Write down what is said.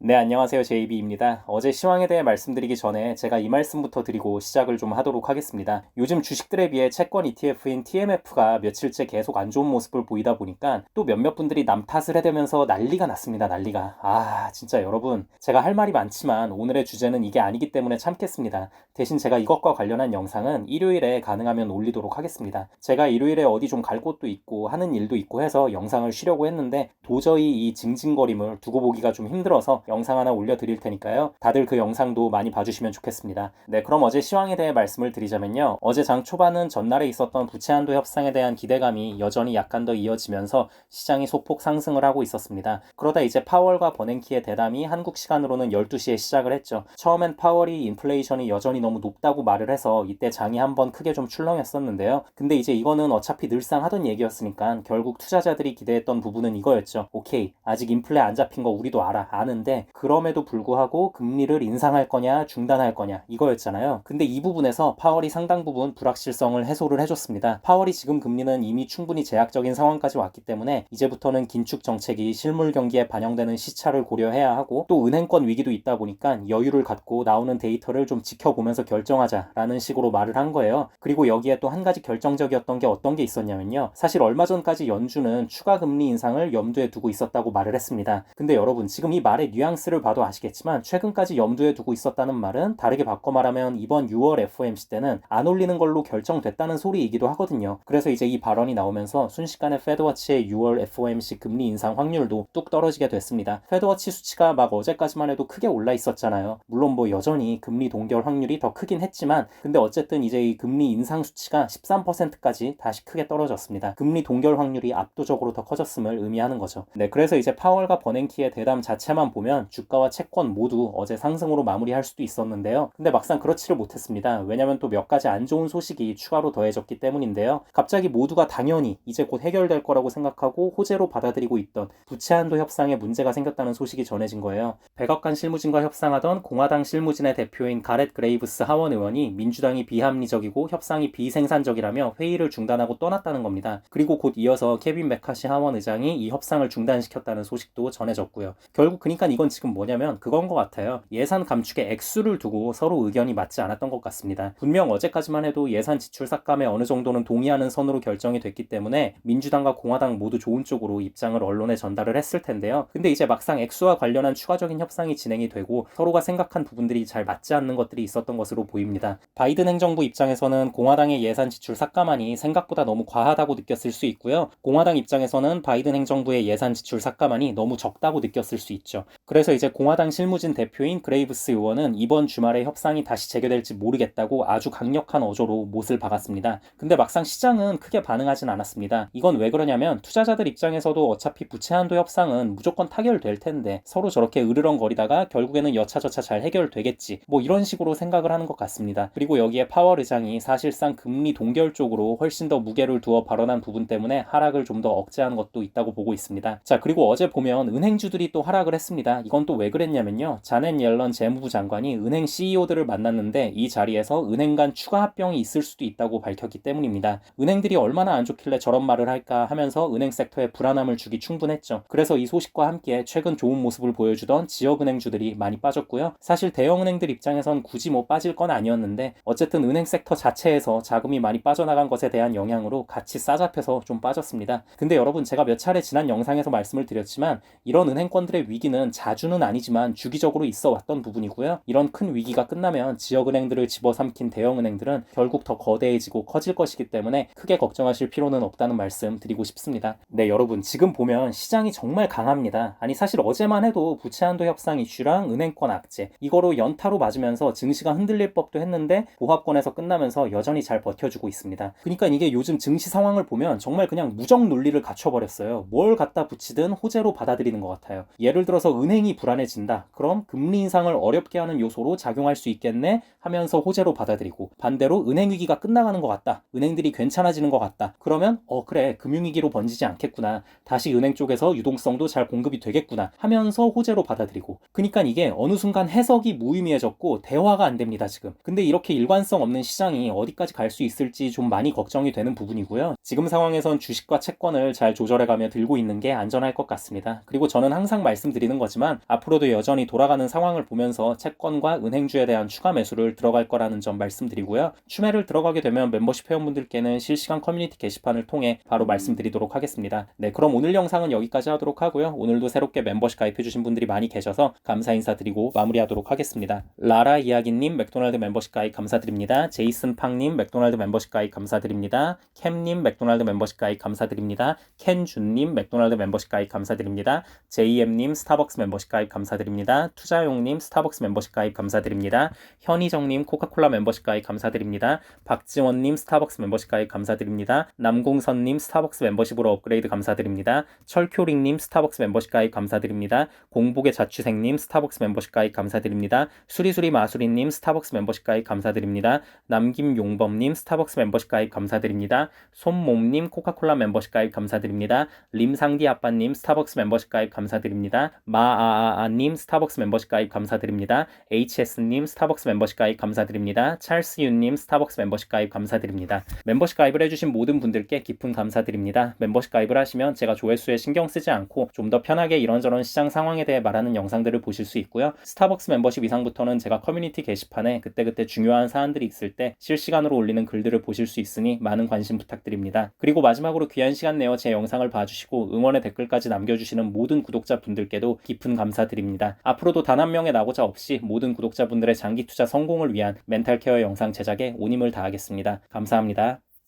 네, 안녕하세요. JB입니다. 어제 시황에 대해 말씀드리기 전에 제가 이 말씀부터 드리고 시작을 좀 하도록 하겠습니다. 요즘 주식들에 비해 채권 ETF인 TMF가 며칠째 계속 안 좋은 모습을 보이다 보니까 또 몇몇 분들이 남 탓을 해대면서 난리가 났습니다. 난리가. 진짜 여러분, 제가 할 말이 많지만 오늘의 주제는 이게 아니기 때문에 참겠습니다. 대신 제가 이것과 관련한 영상은 일요일에 가능하면 올리도록 하겠습니다. 제가 일요일에 어디 좀 갈 곳도 있고 하는 일도 있고 해서 영상을 쉬려고 했는데 도저히 이 징징거림을 두고 보기가 좀 힘들어서 영상 하나 올려드릴 테니까요. 다들 그 영상도 많이 봐주시면 좋겠습니다. 네, 그럼 어제 시황에 대해 말씀을 드리자면요. 어제 장 초반은 전날에 있었던 부채 한도 협상에 대한 기대감이 여전히 약간 더 이어지면서 시장이 소폭 상승을 하고 있었습니다. 그러다 이제 파월과 버냉키의 대담이 한국 시간으로는 12시에 시작을 했죠. 처음엔 파월이 인플레이션이 여전히 너무 높다고 말을 해서 이때 장이 한번 크게 좀 출렁였었는데요. 근데 이제 이거는 어차피 늘상 하던 얘기였으니까 결국 투자자들이 기대했던 부분은 이거였죠. 오케이, 아직 인플레 안 잡힌 거 우리도 아는데 그럼에도 불구하고 금리를 인상할 거냐 중단할 거냐 이거였잖아요. 근데 이 부분에서 파월이 상당 부분 불확실성을 해소를 해줬습니다. 파월이 지금 금리는 이미 충분히 제약적인 상황까지 왔기 때문에 이제부터는 긴축 정책이 실물 경기에 반영되는 시차를 고려해야 하고 또 은행권 위기도 있다 보니까 여유를 갖고 나오는 데이터를 좀 지켜보면서 결정하자라는 식으로 말을 한 거예요. 그리고 여기에 또 한 가지 결정적이었던 게 어떤 게 있었냐면요. 사실 얼마 전까지 연준은 추가 금리 인상을 염두에 두고 있었다고 말을 했습니다. 근데 여러분 지금 이 말의 뉘앙스를 봐도 아시겠지만 최근까지 염두에 두고 있었다는 말은 다르게 바꿔 말하면 이번 6월 FOMC 때는 안 올리는 걸로 결정됐다는 소리이기도 하거든요. 그래서 이제 이 발언이 나오면서 순식간에 페드워치의 6월 FOMC 금리 인상 확률도 뚝 떨어지게 됐습니다. 페드워치 수치가 막 어제까지만 해도 크게 올라 있었잖아요. 물론 뭐 여전히 금리 동결 확률이 더 크긴 했지만 근데 어쨌든 이제 이 금리 인상 수치가 13%까지 다시 크게 떨어졌습니다. 금리 동결 확률이 압도적으로 더 커졌음을 의미하는 거죠. 네, 그래서 이제 파월과 버냉키의 대담 자체만 보면 주가와 채권 모두 어제 상승으로 마무리할 수도 있었는데요. 근데 막상 그렇지를 못했습니다. 왜냐면 또 몇 가지 안 좋은 소식이 추가로 더해졌기 때문인데요. 갑자기 모두가 당연히 이제 곧 해결될 거라고 생각하고 호재로 받아들이고 있던 부채 한도 협상에 문제가 생겼다는 소식이 전해진 거예요. 백악관 실무진과 협상하던 공화당 실무진의 대표인 가렛 그레이브스 하원 의원이 민주당이 비합리적이고 협상이 비생산적이라며 회의를 중단하고 떠났다는 겁니다. 그리고 곧 이어서 케빈 메카시 하원 의장이 이 협상을 중단시켰다는 소식도 전해졌고요. 결국 그러니까 이건 지금 뭐냐면 그건 것 같아요. 예산 감축의 액수를 두고 서로 의견이 맞지 않았던 것 같습니다. 분명 어제까지만 해도 예산 지출 삭감에 어느 정도는 동의하는 선으로 결정이 됐기 때문에 민주당과 공화당 모두 좋은 쪽으로 입장을 언론에 전달을 했을 텐데요. 근데 이제 막상 액수와 관련한 추가적인 협상이 진행이 되고 서로가 생각한 부분들이 잘 맞지 않는 것들이 있었던 것으로 보입니다. 바이든 행정부 입장에서는 공화당의 예산 지출 삭감안이 생각보다 너무 과하다고 느꼈을 수 있고요. 공화당 입장에서는 바이든 행정부의 예산 지출 삭감안이 너무 적다고 느꼈을 수 있죠. 그래서 이제 공화당 실무진 대표인 그레이브스 의원은 이번 주말에 협상이 다시 재개될지 모르겠다고 아주 강력한 어조로 못을 박았습니다. 근데 막상 시장은 크게 반응하진 않았습니다. 이건 왜 그러냐면 투자자들 입장에서도 어차피 부채 한도 협상은 무조건 타결될 텐데 서로 저렇게 으르렁거리다가 결국에는 여차저차 잘 해결되겠지 뭐 이런 식으로 생각을 하는 것 같습니다. 그리고 여기에 파월 의장이 사실상 금리 동결 쪽으로 훨씬 더 무게를 두어 발언한 부분 때문에 하락을 좀 더 억제한 것도 있다고 보고 있습니다. 자, 그리고 어제 보면 은행주들이 또 하락을 했습니다. 이건 또 왜 그랬냐면요. 자넷 옐런 재무부 장관이 은행 CEO들을 만났는데 이 자리에서 은행 간 추가 합병이 있을 수도 있다고 밝혔기 때문입니다. 은행들이 얼마나 안 좋길래 저런 말을 할까 하면서 은행 섹터에 불안함을 주기 충분했죠. 그래서 이 소식과 함께 최근 좋은 모습을 보여주던 지역은행주들이 많이 빠졌고요. 사실 대형은행들 입장에선 굳이 뭐 빠질 건 아니었는데 어쨌든 은행 섹터 자체에서 자금이 많이 빠져나간 것에 대한 영향으로 같이 싸잡혀서 좀 빠졌습니다. 근데 여러분 제가 몇 차례 지난 영상에서 말씀을 드렸지만 이런 은행권들의 위기는 자주는 아니지만 주기적으로 있어 왔던 부분이고요. 이런 큰 위기가 끝나면 지역은행들을 집어삼킨 대형은행들은 결국 더 거대해지고 커질 것이기 때문에 크게 걱정하실 필요는 없다는 말씀 드리고 싶습니다. 네, 여러분 지금 보면 시장이 정말 강합니다. 아니 사실 어제만 해도 부채 한도 협상 이슈랑 은행권 악재 이거로 연타로 맞으면서 증시가 흔들릴 법도 했는데 보합권에서 끝나면서 여전히 잘 버텨주고 있습니다. 그러니까 이게 요즘 증시 상황을 보면 정말 그냥 무정 논리를 갖춰버렸어요. 뭘 갖다 붙이든 호재로 받아들이는 것 같아요. 예를 들어서 은행이 불안해진다. 그럼 금리 인상을 어렵게 하는 요소로 작용할 수 있겠네 하면서 호재로 받아들이고 반대로 은행 위기가 끝나가는 것 같다. 은행들이 괜찮아지는 것 같다. 그러면 그래 금융위기로 번지지 않겠구나. 다시 은행 쪽에서 유동성도 잘 공급이 되겠구나 하면서 호재로 받아들이고 그러니까 이게 어느 순간 해석이 무의미해졌고 대화가 안 됩니다 지금. 근데 이렇게 일관성 없는 시장이 어디까지 갈 수 있을지 좀 많이 걱정이 되는 부분이고요. 지금 상황에선 주식과 채권을 잘 조절해가며 들고 있는 게 안전할 것 같습니다. 그리고 저는 항상 말씀드리는 거지만 있지만 앞으로도 여전히 돌아가는 상황을 보면서 채권과 은행주에 대한 추가 매수를 들어갈 거라는 점 말씀드리고요. 추매를 들어가게 되면 멤버십 회원분들께는 실시간 커뮤니티 게시판을 통해 바로 말씀드리도록 하겠습니다. 네, 그럼 오늘 영상은 여기까지 하도록 하고요. 오늘도 새롭게 멤버십 가입해주신 분들이 많이 계셔서 감사 인사드리고 마무리하도록 하겠습니다. 라라 이야기님 맥도날드 멤버십 가입 감사드립니다. 제이슨 팡님 맥도날드 멤버십 가입 감사드립니다. 캠님 맥도날드 멤버십 가입 감사드립니다. 켄준님 맥도날드 멤버십 가입 감사드립니다. JM님 스타벅스 멤버십 가입 감사드립니다. 투자용님 스타벅스 멤버십 가입 감사드립니다. 현희정님 코카콜라 멤버십 가입 감사드립니다. 박지원님 스타벅스 멤버십 가입 감사드립니다. 남공선님 스타벅스 멤버십으로 업그레이드 감사드립니다. 철효링님 스타벅스 멤버십 가입 감사드립니다. 공복의 자취생님 스타벅스 멤버십 가입 감사드립니다. 수리수리 마수리님 스타벅스 멤버십 가입 감사드립니다. 남김용범님 스타벅스 멤버십 가입 감사드립니다. 손몸님 코카콜라 멤버십 가입 감사드립니다. 림상디 아빠님 스타벅스 멤버십 가입 감사드립니다. 마아아아님 스타벅스 멤버십 가입 감사드립니다. HS님 스타벅스 멤버십 가입 감사드립니다. 찰스윤님 스타벅스 멤버십 가입 감사드립니다. 멤버십 가입을 해주신 모든 분들께 깊은 감사드립니다. 멤버십 가입을 하시면 제가 조회수에 신경 쓰지 않고 좀 더 편하게 이런저런 시장 상황에 대해 말하는 영상들을 보실 수 있고요. 스타벅스 멤버십 이상부터는 제가 커뮤니티 게시판에 그때그때 중요한 사안들이 있을 때 실시간으로 올리는 글들을 보실 수 있으니 많은 관심 부탁드립니다. 그리고 마지막으로 귀한 시간 내어 제 영상을 봐주시고 응원의 댓글까지 남겨주시는 모든 구독자분들께도 깊은 감사드립니다. 앞으로도 단 한 명의 낙오자 없이 모든 구독자분들의 장기 투자 성공을 위한 멘탈 케어 영상 제작에 온 힘을 다하겠습니다. 감사합니다.